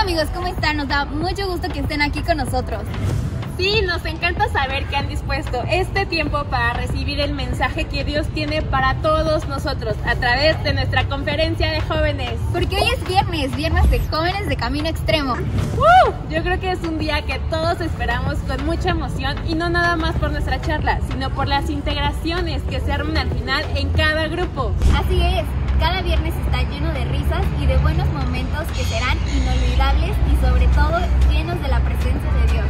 amigos, ¿cómo están? Nos da mucho gusto que estén aquí con nosotros. Sí, nos encanta saber que han dispuesto este tiempo para recibir el mensaje que Dios tiene para todos nosotros a través de nuestra conferencia de jóvenes. Porque hoy es viernes de jóvenes de Camino Extremo. Yo creo que es un día que todos esperamos con mucha emoción y no nada más por nuestra charla, sino por las integraciones que se arman al final en cada grupo. Así es, cada viernes está lleno de risas y de buenos momentos que serán inolvidables y sobre todo llenos de la presencia de Dios.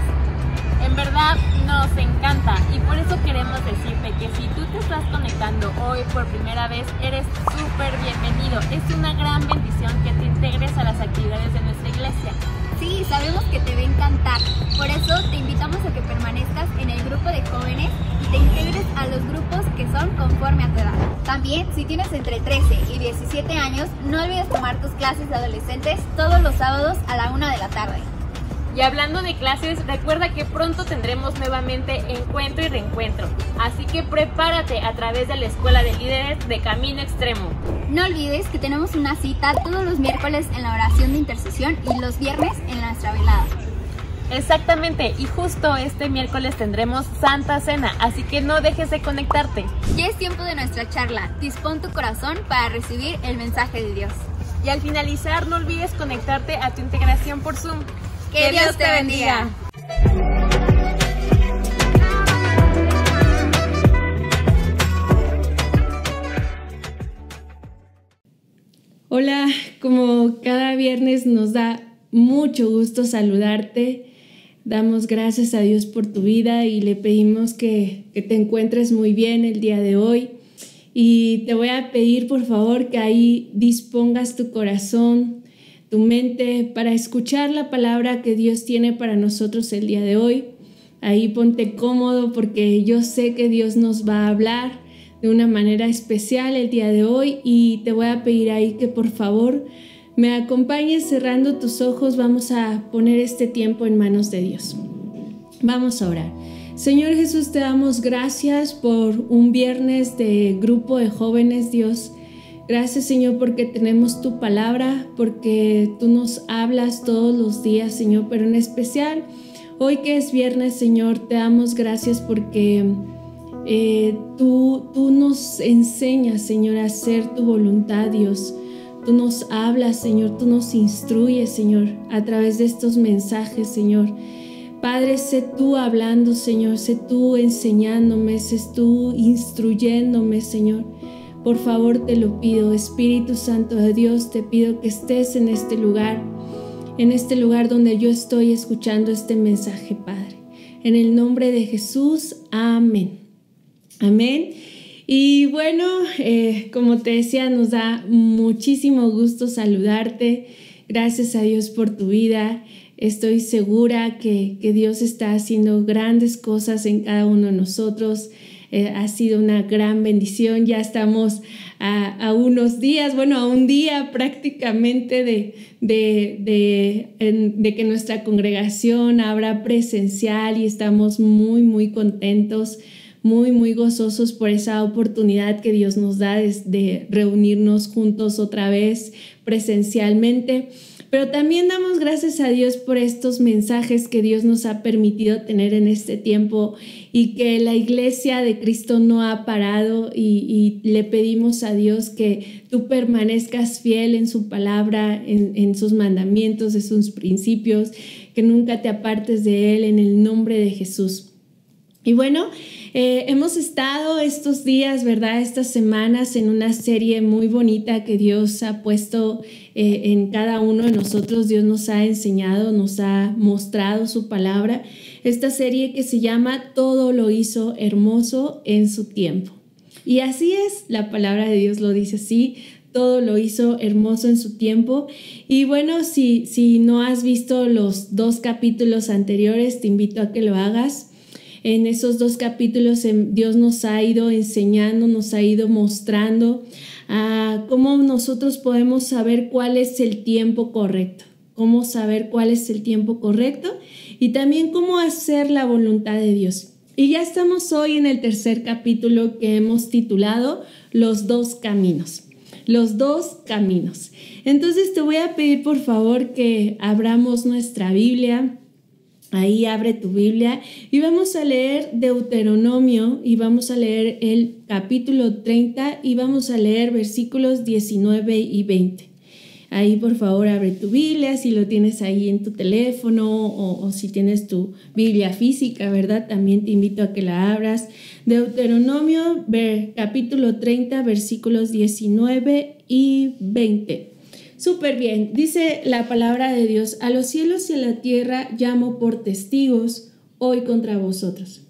En verdad nos encanta y por eso queremos decirte que si tú te estás conectando hoy por primera vez, eres súper bienvenido. Es una gran bendición que te integres a las actividades de nuestra iglesia. Sí, sabemos que te va a encantar. Por eso te invitamos a que permanezcas en el grupo de jóvenes y te integres a los grupos que son conforme a tu edad. También, si tienes entre 13 y 17 años, no olvides tomar tus clases de adolescentes todos los sábados a la 1 de la tarde. Y hablando de clases, recuerda que pronto tendremos nuevamente encuentro y reencuentro. Así que prepárate a través de la Escuela de Líderes de Camino Extremo. No olvides que tenemos una cita todos los miércoles en la oración de intercesión y los viernes en nuestra velada. Exactamente, y justo este miércoles tendremos Santa Cena, así que no dejes de conectarte. Ya es tiempo de nuestra charla. Dispón tu corazón para recibir el mensaje de Dios. Y al finalizar, no olvides conectarte a tu integración por Zoom. ¡Que Dios te bendiga! Hola, como cada viernes nos da mucho gusto saludarte. Damos gracias a Dios por tu vida y le pedimos que te encuentres muy bien el día de hoy. Y te voy a pedir por favor que ahí dispongas tu corazón, tu mente para escuchar la palabra que Dios tiene para nosotros el día de hoy. Ahí ponte cómodo porque yo sé que Dios nos va a hablar de una manera especial el día de hoy y te voy a pedir ahí que por favor me acompañes cerrando tus ojos. Vamos a poner este tiempo en manos de Dios. Vamos a orar. Señor Jesús, te damos gracias por un viernes de grupo de jóvenes, Dios. Gracias, Señor, porque tenemos tu palabra, porque tú nos hablas todos los días, Señor, pero en especial hoy que es viernes, Señor, te damos gracias porque tú nos enseñas, Señor, a hacer tu voluntad, Dios. Tú nos hablas, Señor, tú nos instruyes, Señor, a través de estos mensajes, Señor. Padre, sé tú hablando, Señor, sé tú enseñándome, sé tú instruyéndome, Señor. Por favor, te lo pido, Espíritu Santo de Dios, te pido que estés en este lugar donde yo estoy escuchando este mensaje, Padre. En el nombre de Jesús, amén. Amén. Y bueno, como te decía, nos da muchísimo gusto saludarte. Gracias a Dios por tu vida. Estoy segura que Dios está haciendo grandes cosas en cada uno de nosotros. Ha sido una gran bendición. Ya estamos a unos días, a un día prácticamente de que nuestra congregación abra presencial y estamos muy, muy contentos, muy, muy gozosos por esa oportunidad que Dios nos da de reunirnos juntos otra vez presencialmente. Pero también damos gracias a Dios por estos mensajes que Dios nos ha permitido tener en este tiempo y que la iglesia de Cristo no ha parado y le pedimos a Dios que tú permanezcas fiel en su palabra, en sus mandamientos, en sus principios, que nunca te apartes de Él en el nombre de Jesús. Y bueno, hemos estado estos días, ¿verdad? Estas semanas en una serie muy bonita que Dios ha puesto en cada uno de nosotros. Dios nos ha enseñado, nos ha mostrado su palabra. Esta serie que se llama Todo lo hizo hermoso en su tiempo. Y así es, la palabra de Dios lo dice así. Todo lo hizo hermoso en su tiempo. Y bueno, si no has visto los 2 capítulos anteriores, te invito a que lo hagas. En esos 2 capítulos Dios nos ha ido enseñando, nos ha ido mostrando cómo nosotros podemos saber cuál es el tiempo correcto, cómo saber cuál es el tiempo correcto y también cómo hacer la voluntad de Dios. Y ya estamos hoy en el 3er capítulo que hemos titulado Los 2 caminos. los dos caminos. Entonces te voy a pedir por favor que abramos nuestra Biblia. Ahí abre tu Biblia y vamos a leer Deuteronomio y vamos a leer el capítulo 30 y vamos a leer versículos 19 y 20. Ahí por favor abre tu Biblia, si lo tienes ahí en tu teléfono o si tienes tu Biblia física, ¿verdad? También te invito a que la abras. Deuteronomio capítulo 30 versículos 19 y 20. Súper bien, dice la palabra de Dios: a los cielos y a la tierra llamo por testigos hoy contra vosotros,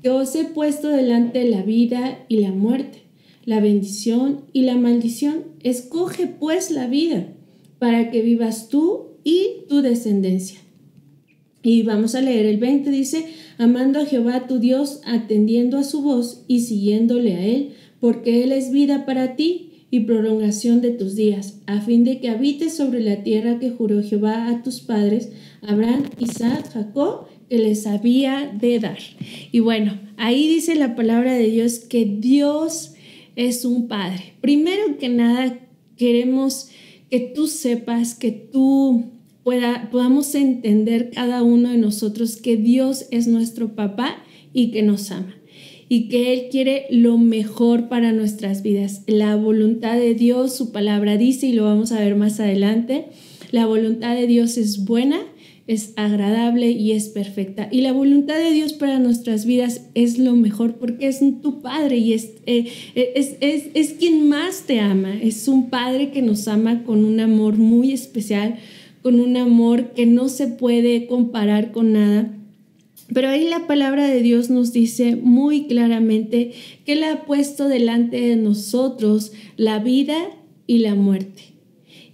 que os he puesto delante la vida y la muerte, la bendición y la maldición. Escoge pues la vida, para que vivas tú y tu descendencia. Y vamos a leer el 20, dice: amando a Jehová tu Dios, atendiendo a su voz y siguiéndole a él, porque él es vida para ti y prolongación de tus días, a fin de que habites sobre la tierra que juró Jehová a tus padres, Abraham, Isaac, Jacob, que les había de dar. Y bueno, ahí dice la palabra de Dios que Dios es un Padre. Primero que nada, queremos que tú sepas, que tú podamos entender cada uno de nosotros que Dios es nuestro papá y que nos ama. Y que Él quiere lo mejor para nuestras vidas. La voluntad de Dios, su palabra dice, y lo vamos a ver más adelante, la voluntad de Dios es buena, es agradable y es perfecta. Y la voluntad de Dios para nuestras vidas es lo mejor porque es tu Padre y es quien más te ama. Es un Padre que nos ama con un amor muy especial, con un amor que no se puede comparar con nada. Pero ahí la palabra de Dios nos dice muy claramente que Él ha puesto delante de nosotros la vida y la muerte.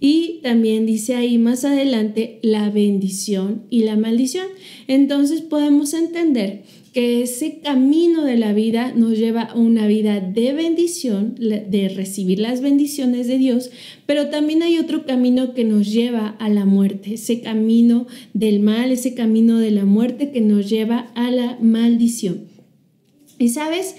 Y también dice ahí más adelante la bendición y la maldición. Entonces podemos entender que ese camino de la vida nos lleva a una vida de bendición, de recibir las bendiciones de Dios, pero también hay otro camino que nos lleva a la muerte, ese camino del mal, ese camino de la muerte que nos lleva a la maldición. Y sabes,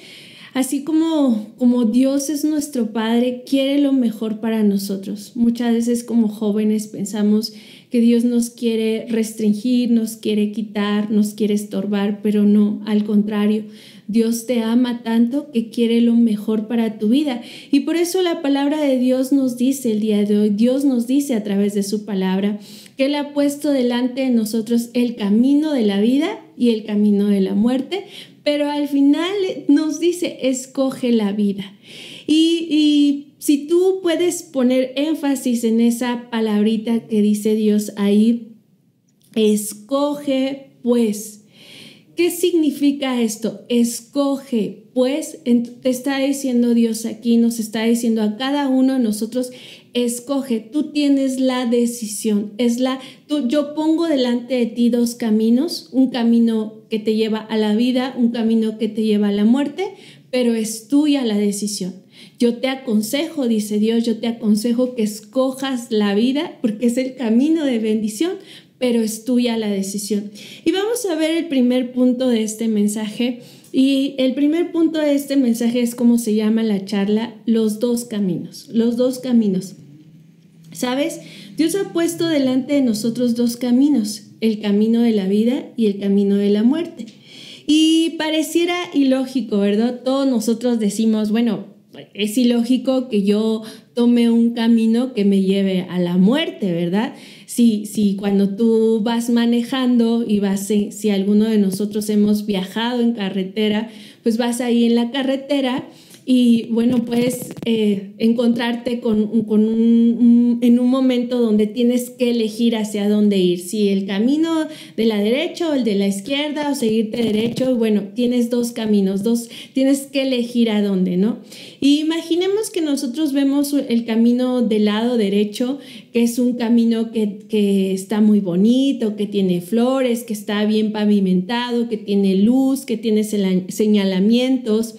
así como Dios es nuestro Padre, quiere lo mejor para nosotros. Muchas veces como jóvenes pensamos que Dios nos quiere restringir, nos quiere quitar, nos quiere estorbar, pero no, al contrario. Dios te ama tanto que quiere lo mejor para tu vida. Y por eso la palabra de Dios nos dice el día de hoy, Dios nos dice a través de su palabra, que Él ha puesto delante de nosotros el camino de la vida y el camino de la muerte, pero al final nos dice, escoge la vida. Y si tú puedes poner énfasis en esa palabrita que dice Dios ahí, escoge pues. ¿Qué significa esto? Escoge pues. Te está diciendo Dios aquí, nos está diciendo a cada uno de nosotros, escoge, tú tienes la decisión. Yo pongo delante de ti dos caminos, un camino que te lleva a la vida, un camino que te lleva a la muerte, pero es tuya la decisión. Yo te aconsejo, dice Dios, yo te aconsejo que escojas la vida porque es el camino de bendición, pero es tuya la decisión. Y vamos a ver el primer punto de este mensaje. Y el primer punto de este mensaje es como se llama la charla, los dos caminos, los dos caminos. ¿Sabes? Dios ha puesto delante de nosotros dos caminos, el camino de la vida y el camino de la muerte. Y pareciera ilógico, ¿verdad? Todos nosotros decimos, bueno, es ilógico que yo tome un camino que me lleve a la muerte, ¿verdad? Si cuando tú vas manejando y si alguno de nosotros hemos viajado en carretera, pues vas ahí en la carretera y bueno, puedes encontrarte en un momento donde tienes que elegir hacia dónde ir, si el camino de la derecha o el de la izquierda o seguirte derecho. Bueno, tienes dos caminos, tienes que elegir a dónde, ¿no? Y imaginemos que nosotros vemos el camino del lado derecho, que es un camino que está muy bonito, que tiene flores, que está bien pavimentado, que tiene luz, que tiene señalamientos.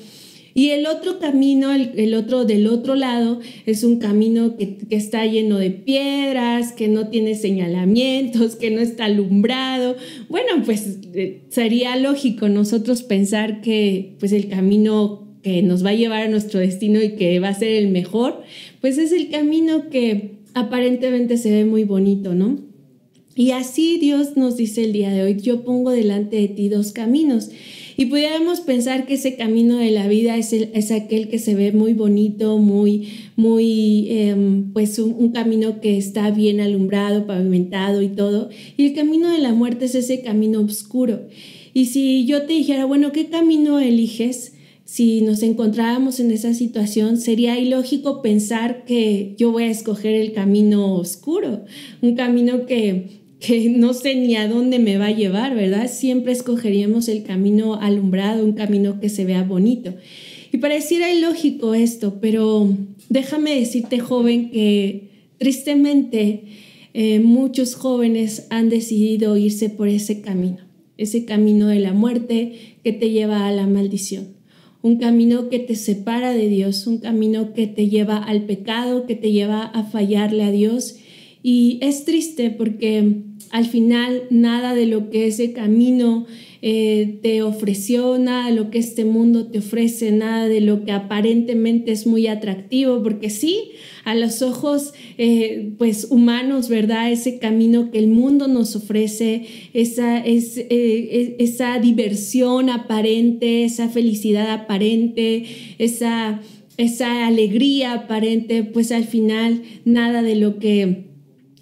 Y el otro camino, el otro del otro lado, es un camino que está lleno de piedras, que no tiene señalamientos, que no está alumbrado. Bueno, pues sería lógico nosotros pensar que pues el camino que nos va a llevar a nuestro destino y que va a ser el mejor, pues es el camino que aparentemente se ve muy bonito, ¿no? Y así Dios nos dice el día de hoy: yo pongo delante de ti dos caminos. Y pudiéramos pensar que ese camino de la vida es aquel que se ve muy bonito, pues un camino que está bien alumbrado, pavimentado y todo. Y el camino de la muerte es ese camino oscuro. Y si yo te dijera, bueno, ¿qué camino eliges? Si nos encontráramos en esa situación, sería ilógico pensar que yo voy a escoger el camino oscuro, un camino que no sé ni a dónde me va a llevar, ¿verdad? Siempre escogeríamos el camino alumbrado, un camino que se vea bonito. Y pareciera ilógico esto, pero déjame decirte, joven, que tristemente muchos jóvenes han decidido irse por ese camino de la muerte que te lleva a la maldición. Un camino que te separa de Dios, un camino que te lleva al pecado, que te lleva a fallarle a Dios. Y es triste porque al final nada de lo que ese camino te ofreció, nada de lo que este mundo te ofrece, nada de lo que aparentemente es muy atractivo, porque sí, a los ojos pues humanos, ¿verdad? Ese camino que el mundo nos ofrece, esa diversión aparente, esa felicidad aparente, esa alegría aparente, pues al final nada de lo que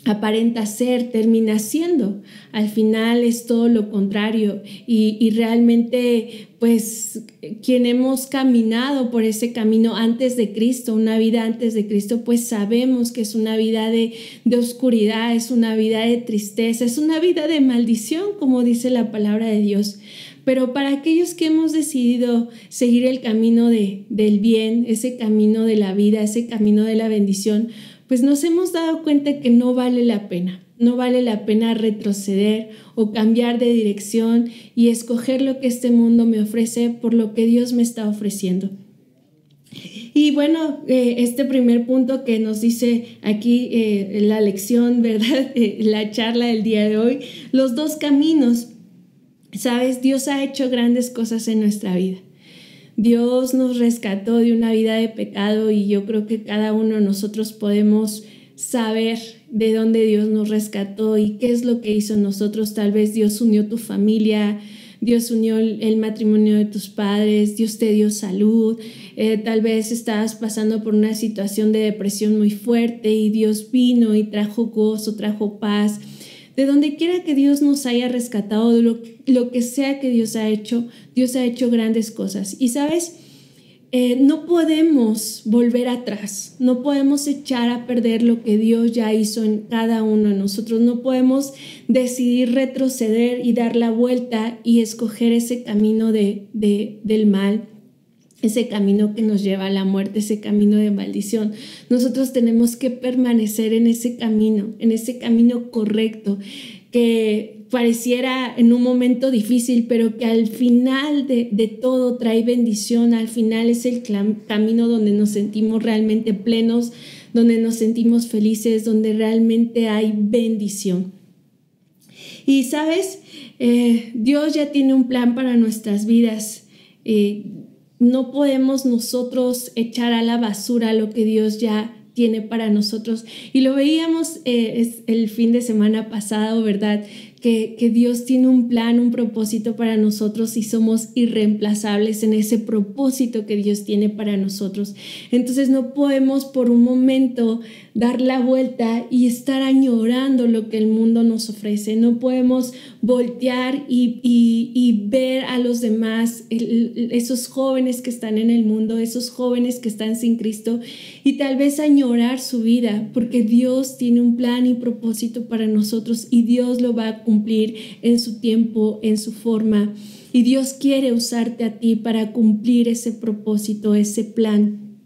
aparenta ser termina siendo. Al final es todo lo contrario y realmente pues quien hemos caminado por ese camino antes de Cristo, una vida antes de Cristo, pues sabemos que es una vida de oscuridad, es una vida de tristeza, es una vida de maldición, como dice la palabra de Dios. Pero para aquellos que hemos decidido seguir el camino del bien, ese camino de la vida, ese camino de la bendición, pues nos hemos dado cuenta que no vale la pena retroceder o cambiar de dirección y escoger lo que este mundo me ofrece por lo que Dios me está ofreciendo. Y bueno, este primer punto que nos dice aquí la lección, ¿verdad? La charla del día de hoy, los dos caminos. ¿Sabes? Dios ha hecho grandes cosas en nuestra vida. Dios nos rescató de una vida de pecado y yo creo que cada uno de nosotros podemos saber de dónde Dios nos rescató y qué es lo que hizo en nosotros. Tal vez Dios unió tu familia, Dios unió el matrimonio de tus padres, Dios te dio salud, tal vez estabas pasando por una situación de depresión muy fuerte y Dios vino y trajo gozo, trajo paz. De donde quiera que Dios nos haya rescatado, de lo que sea que Dios ha hecho grandes cosas. Y sabes, no podemos volver atrás, no podemos echar a perder lo que Dios ya hizo en cada uno de nosotros, no podemos decidir retroceder y dar la vuelta y escoger ese camino del mal, ese camino que nos lleva a la muerte, ese camino de maldición. Nosotros tenemos que permanecer en ese camino correcto, que pareciera en un momento difícil, pero que al final de todo trae bendición. Al final es el camino donde nos sentimos realmente plenos, donde nos sentimos felices, donde realmente hay bendición. Y sabes, Dios ya tiene un plan para nuestras vidas. No podemos nosotros echar a la basura lo que Dios ya tiene para nosotros. Y lo veíamos el fin de semana pasado, ¿verdad? Que Dios tiene un plan, un propósito para nosotros y somos irreemplazables en ese propósito que Dios tiene para nosotros. Entonces no podemos por un momento dar la vuelta y estar añorando lo que el mundo nos ofrece. No podemos voltear y ver a los demás, esos jóvenes que están en el mundo, esos jóvenes que están sin Cristo y tal vez añorar su vida, porque Dios tiene un plan y propósito para nosotros y Dios lo va a cumplir en su tiempo, en su forma. Y Dios quiere usarte a ti para cumplir ese propósito, ese plan.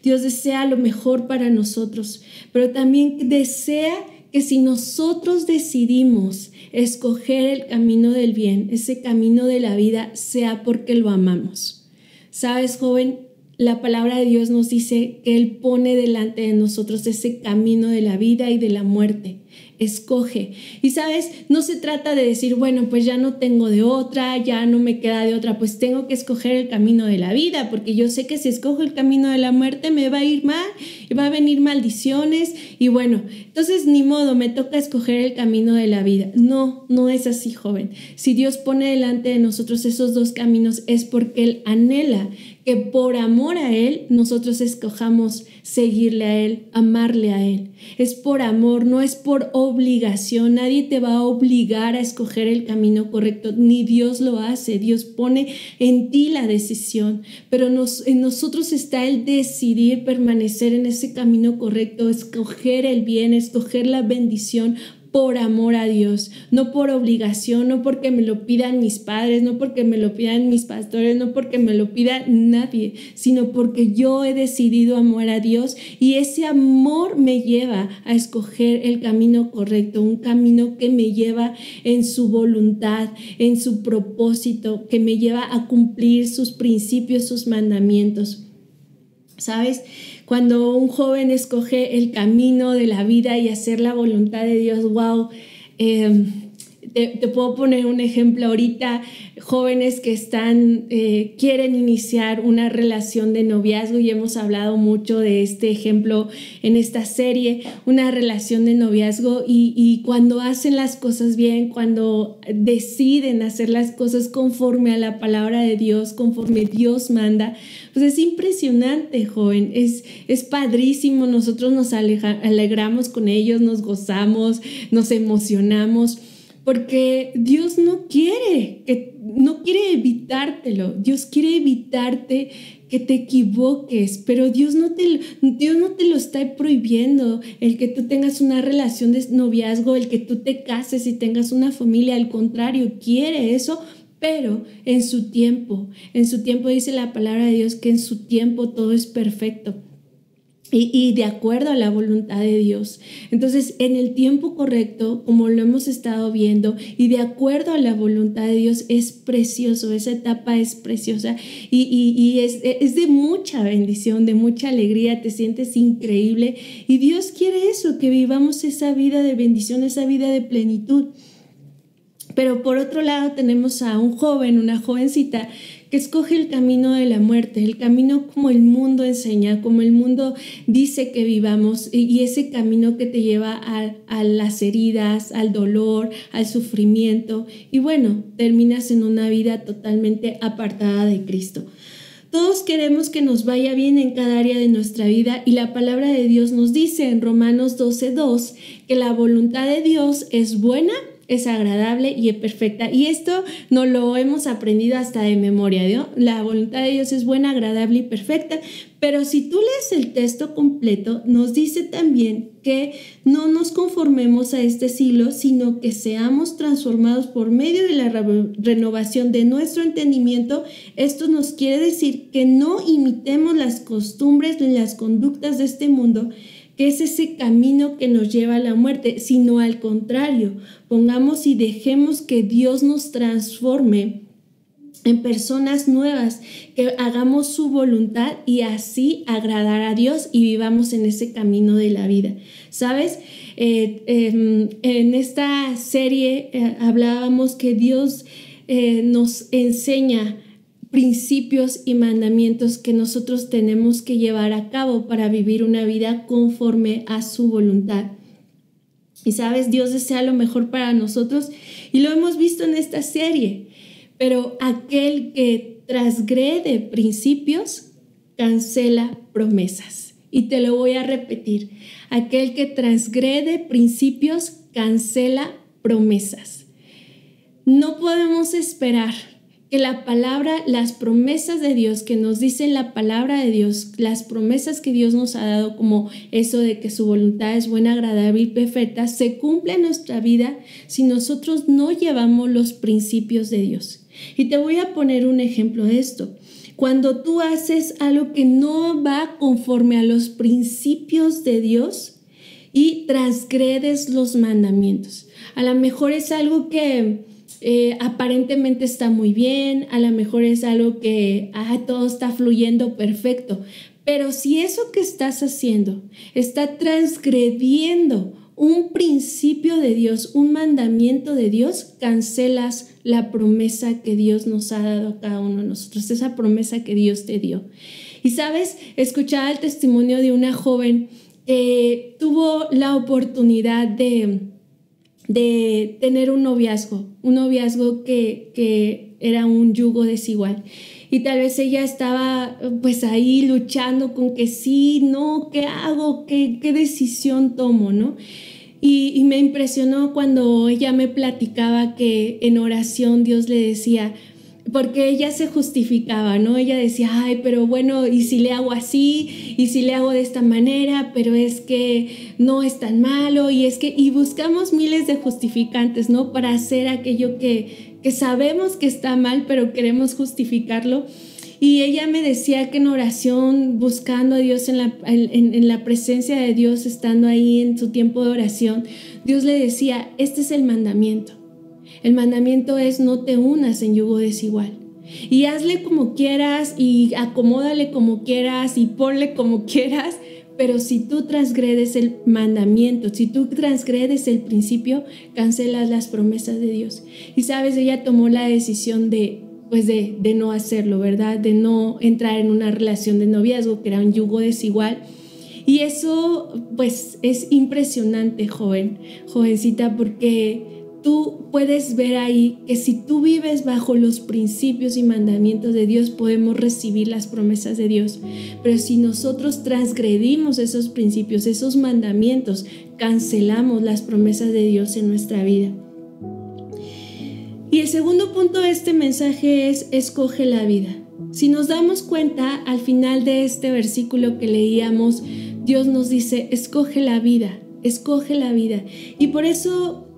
Dios desea lo mejor para nosotros, pero también desea que si nosotros decidimos escoger el camino del bien, ese camino de la vida, sea porque lo amamos. ¿Sabes, joven? La palabra de Dios nos dice que Él pone delante de nosotros ese camino de la vida y de la muerte. escoge. Y sabes, no se trata de decir, bueno, pues ya no tengo de otra, ya no me queda de otra, pues tengo que escoger el camino de la vida, porque yo sé que si escojo el camino de la muerte me va a ir mal, y va a venir maldiciones, y bueno, entonces ni modo, me toca escoger el camino de la vida. No, no es así, joven. Si Dios pone delante de nosotros esos dos caminos, es porque Él anhela que por amor a Él nosotros escojamos seguirle a Él, amarle a Él. Es por amor, no es por obligación. Nadie te va a obligar a escoger el camino correcto, ni Dios lo hace. Dios pone en ti la decisión, pero en nosotros está el decidir permanecer en ese camino correcto, escoger el bien, escoger la bendición, por amor a Dios, no por obligación, no porque me lo pidan mis padres, no porque me lo pidan mis pastores, no porque me lo pida nadie, sino porque yo he decidido amar a Dios y ese amor me lleva a escoger el camino correcto, un camino que me lleva en su voluntad, en su propósito, que me lleva a cumplir sus principios, sus mandamientos. ¿Sabes? Cuando un joven escoge el camino de la vida y hacer la voluntad de Dios, wow, te puedo poner un ejemplo ahorita, jóvenes que quieren iniciar una relación de noviazgo y hemos hablado mucho de este ejemplo en esta serie, una relación de noviazgo y cuando hacen las cosas bien, cuando deciden hacer las cosas conforme a la palabra de Dios, conforme Dios manda, pues es impresionante, joven, es padrísimo, nosotros nos alegramos con ellos, nos gozamos, nos emocionamos, porque Dios no quiere evitártelo, Dios quiere evitarte que te equivoques, pero Dios no te lo está prohibiendo, el que tú tengas una relación de noviazgo, el que tú te cases y tengas una familia, al contrario, quiere eso, pero en su tiempo dice la palabra de Dios que en su tiempo todo es perfecto. Y de acuerdo a la voluntad de Dios. Entonces, en el tiempo correcto, como lo hemos estado viendo, y de acuerdo a la voluntad de Dios, es precioso, esa etapa es preciosa y es de mucha bendición, de mucha alegría, te sientes increíble. Y Dios quiere eso, que vivamos esa vida de bendición, esa vida de plenitud. Pero por otro lado tenemos a un joven, una jovencita, que escoge el camino de la muerte, el camino como el mundo enseña, como el mundo dice que vivamos, y ese camino que te lleva a las heridas, al dolor, al sufrimiento, y bueno, terminas en una vida totalmente apartada de Cristo. Todos queremos que nos vaya bien en cada área de nuestra vida y la palabra de Dios nos dice en Romanos 12:2 que la voluntad de Dios es buena, es agradable y es perfecta. Y esto no lo hemos aprendido hasta de memoria, ¿no? La voluntad de Dios es buena, agradable y perfecta. Pero si tú lees el texto completo, nos dice también que no nos conformemos a este siglo, sino que seamos transformados por medio de la renovación de nuestro entendimiento. Esto nos quiere decir que no imitemos las costumbres ni las conductas de este mundo, que es ese camino que nos lleva a la muerte, sino al contrario, pongamos y dejemos que Dios nos transforme en personas nuevas, que hagamos su voluntad y así agradar a Dios y vivamos en ese camino de la vida. ¿Sabes? En esta serie hablábamos que Dios nos enseña principios y mandamientos que nosotros tenemos que llevar a cabo para vivir una vida conforme a su voluntad. Y sabes, Dios desea lo mejor para nosotros y lo hemos visto en esta serie, pero aquel que transgrede principios cancela promesas. Y te lo voy a repetir, aquel que transgrede principios cancela promesas. No podemos esperar que la palabra, las promesas de Dios que nos dicen la palabra de Dios, las promesas que Dios nos ha dado, como eso de que su voluntad es buena, agradable y perfecta, se cumple en nuestra vida si nosotros no llevamos los principios de Dios. Y te voy a poner un ejemplo de esto. Cuando tú haces algo que no va conforme a los principios de Dios y transgredes los mandamientos, a lo mejor es algo que aparentemente está muy bien, a lo mejor es algo que todo está fluyendo perfecto, pero si eso que estás haciendo está transgrediendo un principio de Dios, un mandamiento de Dios, cancelas la promesa que Dios nos ha dado a cada uno de nosotros, esa promesa que Dios te dio. Y sabes, escuchaba el testimonio de una joven que tuvo la oportunidad de tener un noviazgo que era un yugo desigual. Y tal vez ella estaba pues ahí luchando con que sí, no, ¿qué hago? ¿Qué decisión tomo? ¿No? Y me impresionó cuando ella me platicaba que en oración Dios le decía, porque ella se justificaba, ¿no? Ella decía, ay, pero bueno, ¿y si le hago así? ¿Y si le hago de esta manera? Pero es que no es tan malo. Y buscamos miles de justificantes, ¿no? Para hacer aquello que sabemos que está mal, pero queremos justificarlo. Y ella me decía que en oración, buscando a Dios en la presencia de Dios, estando ahí en su tiempo de oración, Dios le decía, este es el mandamiento. El mandamiento es no te unas en yugo desigual. Y hazle como quieras y acomódale como quieras y ponle como quieras, pero si tú transgredes el mandamiento, si tú transgredes el principio, cancelas las promesas de Dios. Y sabes, ella tomó la decisión de no hacerlo, ¿verdad? De no entrar en una relación de noviazgo que era un yugo desigual. Y eso pues es impresionante, jovencita, porque tú puedes ver ahí que si tú vives bajo los principios y mandamientos de Dios, podemos recibir las promesas de Dios. Pero si nosotros transgredimos esos principios, esos mandamientos, cancelamos las promesas de Dios en nuestra vida. Y el segundo punto de este mensaje es: escoge la vida. Si nos damos cuenta, al final de este versículo que leíamos, Dios nos dice, escoge la vida, escoge la vida. Y por eso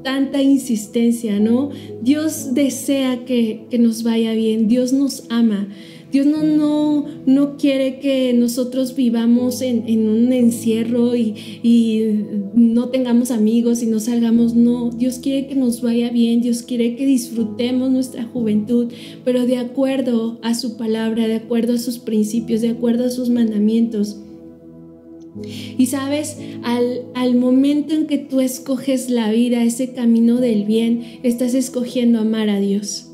tanta insistencia, ¿no? Dios desea que nos vaya bien, Dios nos ama. Dios no quiere que nosotros vivamos en un encierro y no tengamos amigos y no salgamos. No, Dios quiere que nos vaya bien, Dios quiere que disfrutemos nuestra juventud, pero de acuerdo a su palabra, de acuerdo a sus principios, de acuerdo a sus mandamientos. Y sabes, al momento en que tú escoges la vida, ese camino del bien, estás escogiendo amar a Dios.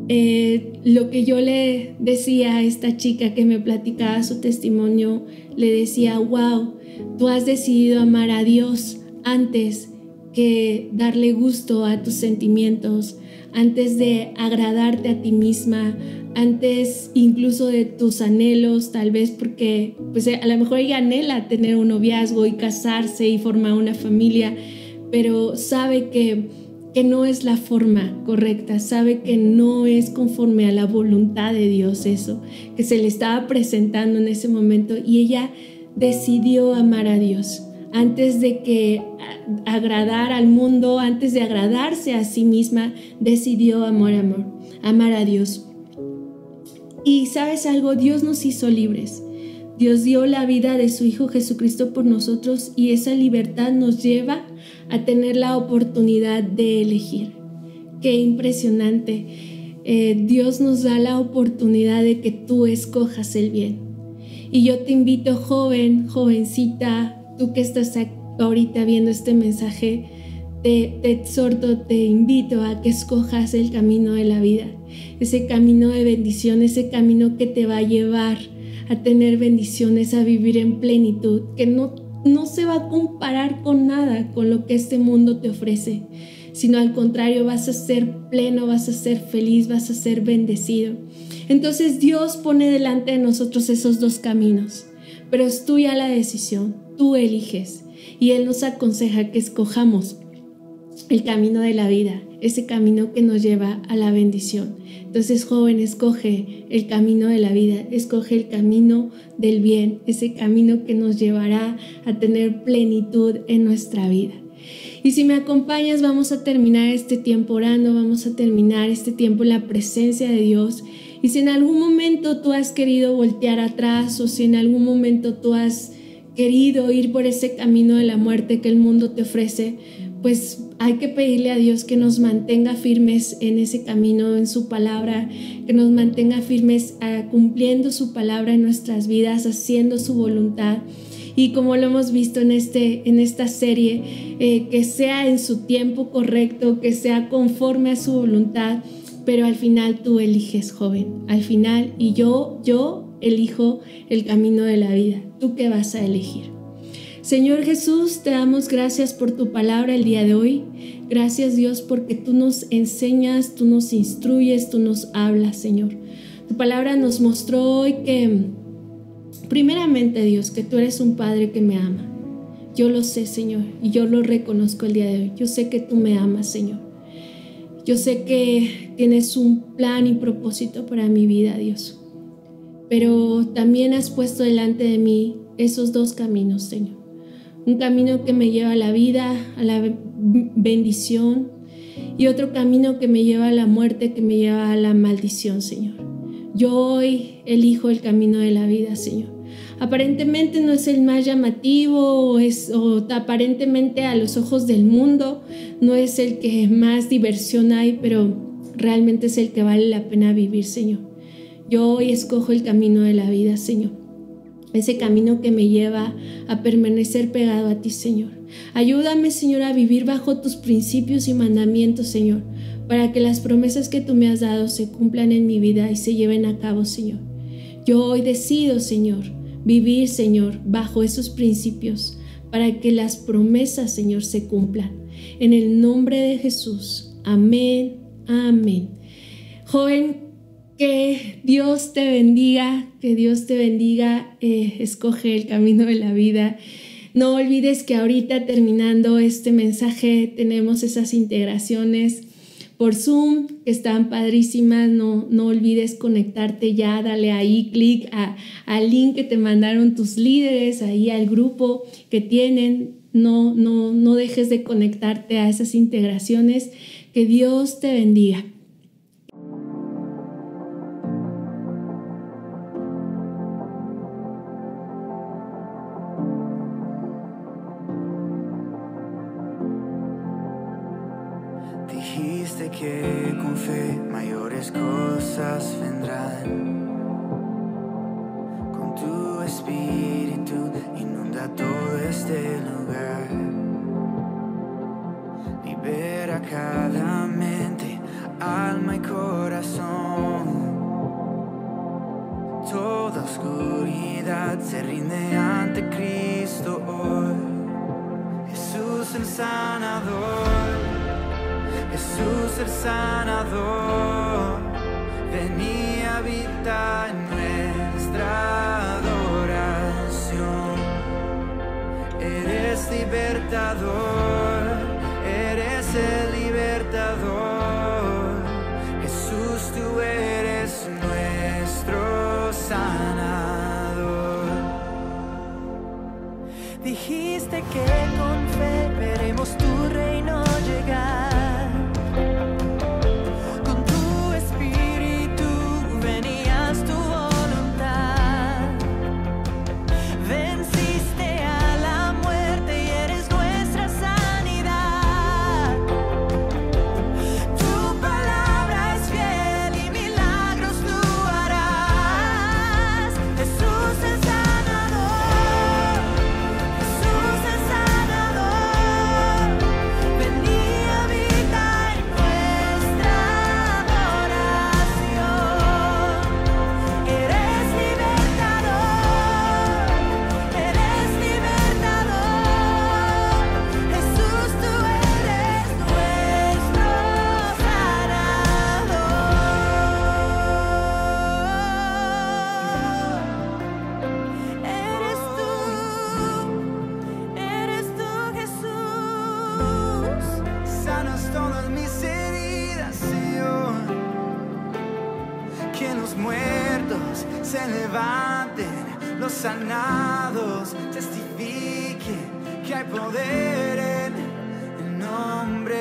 Lo que yo le decía a esta chica que me platicaba su testimonio, le decía, wow, tú has decidido amar a Dios antes que darle gusto a tus sentimientos, antes de agradarte a ti misma, antes incluso de tus anhelos, tal vez porque pues a lo mejor ella anhela tener un noviazgo y casarse y formar una familia, pero sabe que no es la forma correcta, sabe que no es conforme a la voluntad de Dios eso, que se le estaba presentando en ese momento, y ella decidió amar a Dios antes de que agradar al mundo, antes de agradarse a sí misma, decidió amar a Dios. Y ¿sabes algo? Dios nos hizo libres. Dios dio la vida de su Hijo Jesucristo por nosotros, y esa libertad nos lleva a tener la oportunidad de elegir. Qué impresionante. Dios nos da la oportunidad de que tú escojas el bien. Y yo te invito, joven, jovencita, tú que estás ahorita viendo este mensaje, te exhorto, te invito a que escojas el camino de la vida, ese camino de bendición, ese camino que te va a llevar a tener bendiciones, a vivir en plenitud, que no se va a comparar con nada con lo que este mundo te ofrece, sino al contrario, vas a ser pleno, vas a ser feliz, vas a ser bendecido. Entonces Dios pone delante de nosotros esos dos caminos, pero es tuya la decisión, tú eliges, y Él nos aconseja que escojamos el camino de la vida, ese camino que nos lleva a la bendición. Entonces, joven, escoge el camino de la vida, escoge el camino del bien, ese camino que nos llevará a tener plenitud en nuestra vida. Y si me acompañas, vamos a terminar este tiempo orando, vamos a terminar este tiempo en la presencia de Dios. Y si en algún momento tú has querido voltear atrás, o si en algún momento tú has querido ir por ese camino de la muerte que el mundo te ofrece, pues hay que pedirle a Dios que nos mantenga firmes en ese camino, en su palabra, que nos mantenga firmes cumpliendo su palabra en nuestras vidas, haciendo su voluntad. y como lo hemos visto en esta serie, que sea en su tiempo correcto, que sea conforme a su voluntad, pero al final tú eliges, joven, al final, y yo elijo el camino de la vida. ¿Tú qué vas a elegir? Señor Jesús, te damos gracias por tu palabra el día de hoy. Gracias, Dios, porque tú nos enseñas, tú nos instruyes, tú nos hablas, Señor. Tu palabra nos mostró hoy que, primeramente, Dios, que tú eres un Padre que me ama. Yo lo sé, Señor, y yo lo reconozco el día de hoy. Yo sé que tú me amas, Señor. Yo sé que tienes un plan y propósito para mi vida, Dios. Pero también has puesto delante de mí esos dos caminos, Señor. Un camino que me lleva a la vida, a la bendición, y otro camino que me lleva a la muerte, que me lleva a la maldición, Señor. Yo hoy elijo el camino de la vida, Señor. Aparentemente no es el más llamativo, o aparentemente a los ojos del mundo no es el que más diversión hay, pero realmente es el que vale la pena vivir, Señor. Yo hoy escojo el camino de la vida, Señor. Ese camino que me lleva a permanecer pegado a ti, Señor. Ayúdame, Señor, a vivir bajo tus principios y mandamientos, Señor, para que las promesas que tú me has dado se cumplan en mi vida y se lleven a cabo, Señor. Yo hoy decido, Señor, vivir, Señor, bajo esos principios para que las promesas, Señor, se cumplan. En el nombre de Jesús. Amén, amén. Joven, que Dios te bendiga, que Dios te bendiga. Escoge el camino de la vida. No olvides que ahorita, terminando este mensaje, tenemos esas integraciones por Zoom que están padrísimas. No olvides conectarte ya, dale ahí clic al link que te mandaron tus líderes, ahí al grupo que tienen. No dejes de conectarte a esas integraciones. Que Dios te bendiga. Dijiste que con fe mayores cosas vendrán. Con tu espíritu inunda todo este lugar. Libera cada mente, alma y corazón. Toda oscuridad se rinde ante Cristo hoy. Jesús el sanador. Jesús el sanador, ven y habita en nuestra adoración. Eres libertador, eres el libertador. Jesús, tú eres nuestro sanador. Dijiste que con fe veremos tu reino llegar. Los sanados testifiquen que hay poder en el nombre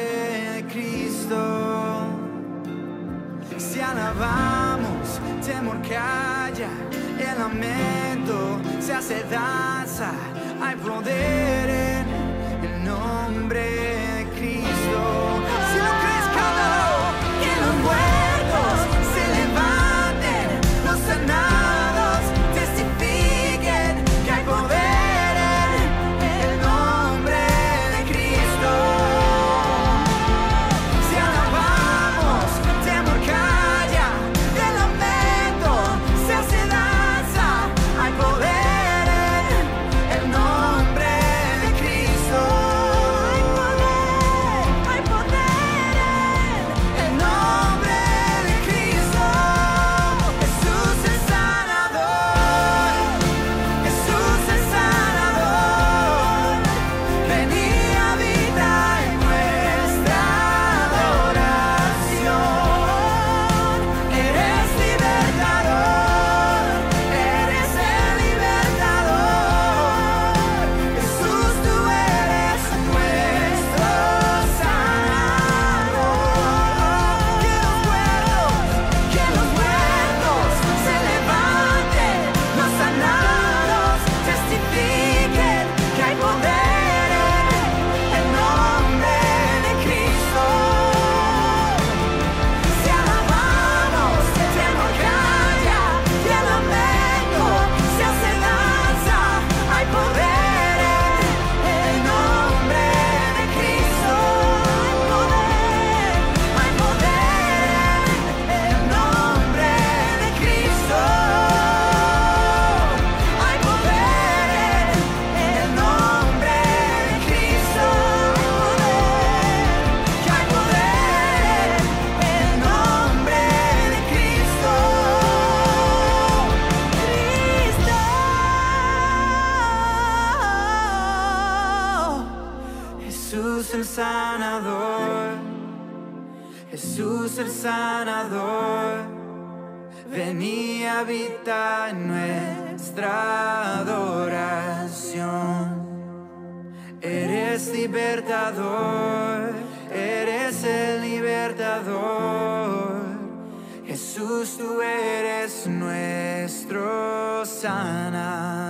de Cristo. Si alabamos, temor calla, el lamento se hace danza. Hay poder en el nombre de Cristo. Si lo crees, cántalo. Que los muertos se levanten, los sanados testifiquen que hay poder Jesús el sanador, ven y habita en nuestra adoración. Eres libertador, eres el libertador. Jesús, tú eres nuestro sanador.